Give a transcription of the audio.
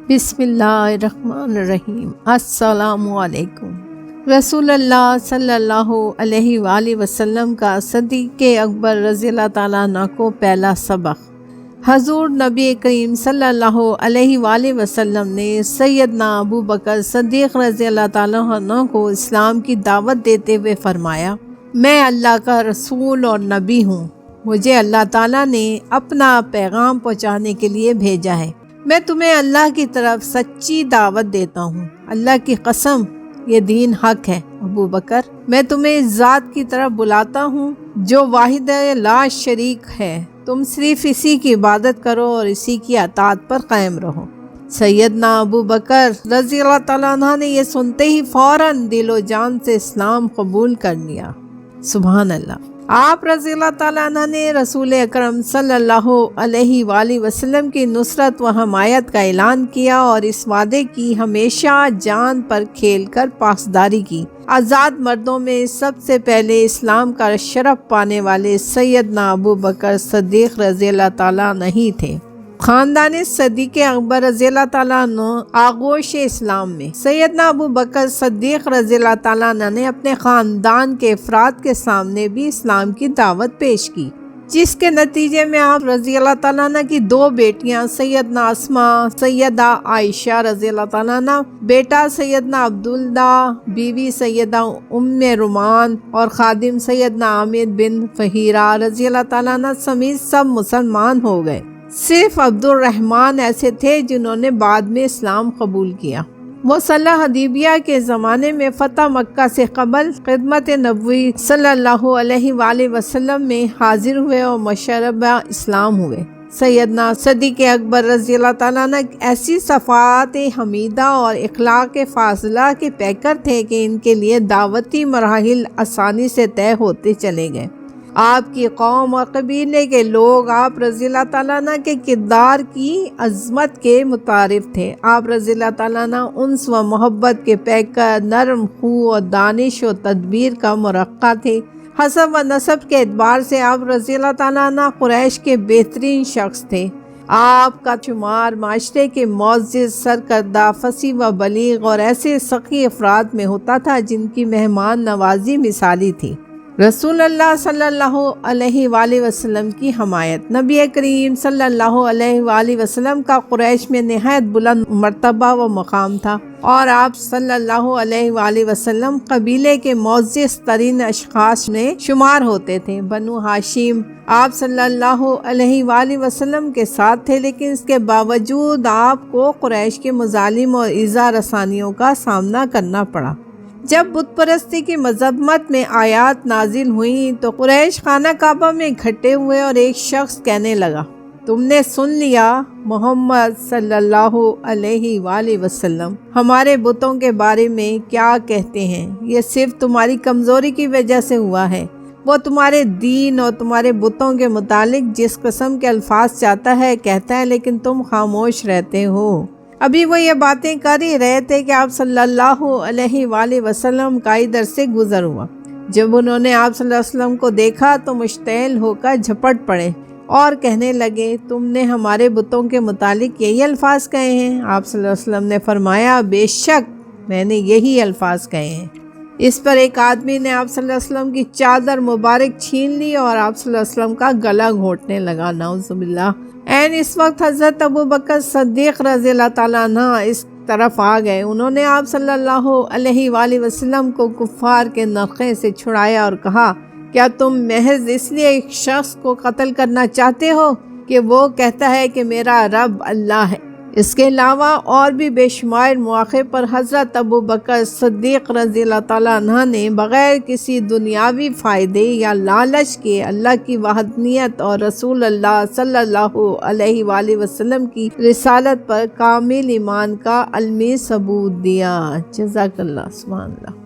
بسم اللہ الرحمن الرحیم۔ السلام علیکم۔ رسول اللہ صلی اللہ علیہ وآلہ وسلم کا صدیق اکبر رضی اللہ تعالیٰ عنہ کو پہلا سبق۔ حضور نبی کریم صلی اللہ علیہ وآلہ وسلم نے سیدنا ابو بکر صدیق رضی اللہ تعالیٰ عنہ کو اسلام کی دعوت دیتے ہوئے فرمایا، میں اللہ کا رسول اور نبی ہوں، مجھے اللہ تعالیٰ نے اپنا پیغام پہنچانے کے لیے بھیجا ہے، میں تمہیں اللہ کی طرف سچی دعوت دیتا ہوں، اللہ کی قسم یہ دین حق ہے۔ ابو بکر، میں تمہیں اس ذات کی طرف بلاتا ہوں جو واحد لا شریک ہے، تم صرف اسی کی عبادت کرو اور اسی کی اطاعت پر قائم رہو۔ سیدنا ابو بکر رضی اللہ تعالیٰ عنہ نے یہ سنتے ہی فوراً دل و جان سے اسلام قبول کر لیا۔ سبحان اللہ۔ آپ رضی اللہ تعالیٰ عنہ نے رسول اکرم صلی اللہ علیہ وآلہ وسلم کی نصرت و حمایت کا اعلان کیا اور اس وعدے کی ہمیشہ جان پر کھیل کر پاسداری کی۔ آزاد مردوں میں سب سے پہلے اسلام کا شرف پانے والے سیدنا ابو بکر صدیق رضی اللہ تعالیٰ عنہ ہی تھے۔ خاندان صدیق اکبر رضی اللہ تعالیٰ عنہ آغوش اسلام میں سیدنا ابو بکر صدیق رضی اللہ تعالیٰ عنہ نے اپنے خاندان کے افراد کے سامنے بھی اسلام کی دعوت پیش کی، جس کے نتیجے میں آپ رضی اللہ تعالیٰ عنہ کی دو بیٹیاں سیدنا اسماء، سیدہ عائشہ رضی اللہ تعالیٰ عنہ، بیٹا سیدنا عبداللہ، بیوی سیدہ ام رومان اور خادم سیدنا عامر بن فہیرہ رضی اللہ تعالیٰ عنہ سمیت سب مسلمان ہو گئے۔ صرف عبد الرحمن ایسے تھے جنہوں نے بعد میں اسلام قبول کیا۔ وہ صلح حدیبیہ کے زمانے میں فتح مکہ سے قبل خدمت نبوی صلی اللہ علیہ وآلہ وسلم میں حاضر ہوئے اور مشربہ اسلام ہوئے۔ سیدنا صدیق اکبر رضی اللہ تعالیٰ عنہ ایسی صفات حمیدہ اور اخلاق فاضلہ کے پیکر تھے کہ ان کے لیے دعوتی مراحل آسانی سے طے ہوتے چلے گئے۔ آپ کی قوم اور قبیلے کے لوگ آپ رضی اللہ تعالیٰ عنہ کے کردار کی عظمت کے متعارف تھے۔ آپ رضی اللہ تعالیٰ عنہ انس و محبت کے پیکر، نرم خو اور دانش و تدبیر کا مرقع تھے۔ حسب و نسب کے اعتبار سے آپ رضی اللہ تعالیٰ عنہ قریش کے بہترین شخص تھے۔ آپ کا شمار معاشرے کے معزز، سرکردہ، فصیح و بلیغ اور ایسے سخی افراد میں ہوتا تھا جن کی مہمان نوازی مثالی تھی۔ رسول اللہ صلی اللہ علیہ وآلہ وسلم کی حمایت۔ نبی کریم صلی اللہ علیہ وآلہ وسلم کا قریش میں نہایت بلند مرتبہ و مقام تھا اور آپ صلی اللہ علیہ وآلہ وسلم قبیلے کے معزز ترین اشخاص میں شمار ہوتے تھے۔ بنو ہاشم آپ صلی اللہ علیہ وآلہ وسلم کے ساتھ تھے، لیکن اس کے باوجود آپ کو قریش کے مظالم اور ایذا رسانیوں کا سامنا کرنا پڑا۔ جب بت پرستی کی مذمت میں آیات نازل ہوئیں تو قریش خانہ کعبہ میں اکٹھے ہوئے اور ایک شخص کہنے لگا، تم نے سن لیا محمد صلی اللہ علیہ وآلہ وسلم ہمارے بتوں کے بارے میں کیا کہتے ہیں؟ یہ صرف تمہاری کمزوری کی وجہ سے ہوا ہے۔ وہ تمہارے دین اور تمہارے بتوں کے متعلق جس قسم کے الفاظ چاہتا ہے کہتا ہے، لیکن تم خاموش رہتے ہو۔ ابھی وہ یہ باتیں کر ہی رہے تھے کہ آپ صلی اللہ علیہ وآلہ وسلم کا ادھر سے گزر ہوا۔ جب انہوں نے آپ صلی اللہ علیہ وسلم کو دیکھا تو مشتعل ہو کر جھپٹ پڑے اور کہنے لگے، تم نے ہمارے بتوں کے متعلق یہی الفاظ کہے ہیں؟ آپ صلی اللہ علیہ وسلم نے فرمایا، بے شک میں نے یہی الفاظ کہے ہیں۔ اس پر ایک آدمی نے آپ صلی اللہ علیہ وسلم کی چادر مبارک چھین لی اور آپ صلی اللہ علیہ وسلم کا گلا گھونٹنے لگا۔ نعوذ باللہ۔ اس وقت حضرت ابو بکر صدیق رضی اللہ تعالیٰ عنہ اس طرف آ گئے۔ انہوں نے آپ صلی اللہ علیہ وآلہ وسلم کو کفار کے نرخے سے چھڑایا اور کہا، کیا تم محض اس لیے ایک شخص کو قتل کرنا چاہتے ہو کہ وہ کہتا ہے کہ میرا رب اللہ ہے؟ اس کے علاوہ اور بھی بے شمار مواقع پر حضرت ابو بکر صدیق رضی اللہ تعالیٰ عنہ نے بغیر کسی دنیاوی فائدے یا لالچ کے اللہ کی وحدانیت اور رسول اللہ صلی اللہ علیہ وآلہ وسلم کی رسالت پر کامل ایمان کا علمی ثبوت دیا۔ جزاک اللہ۔ سبحان اللہ۔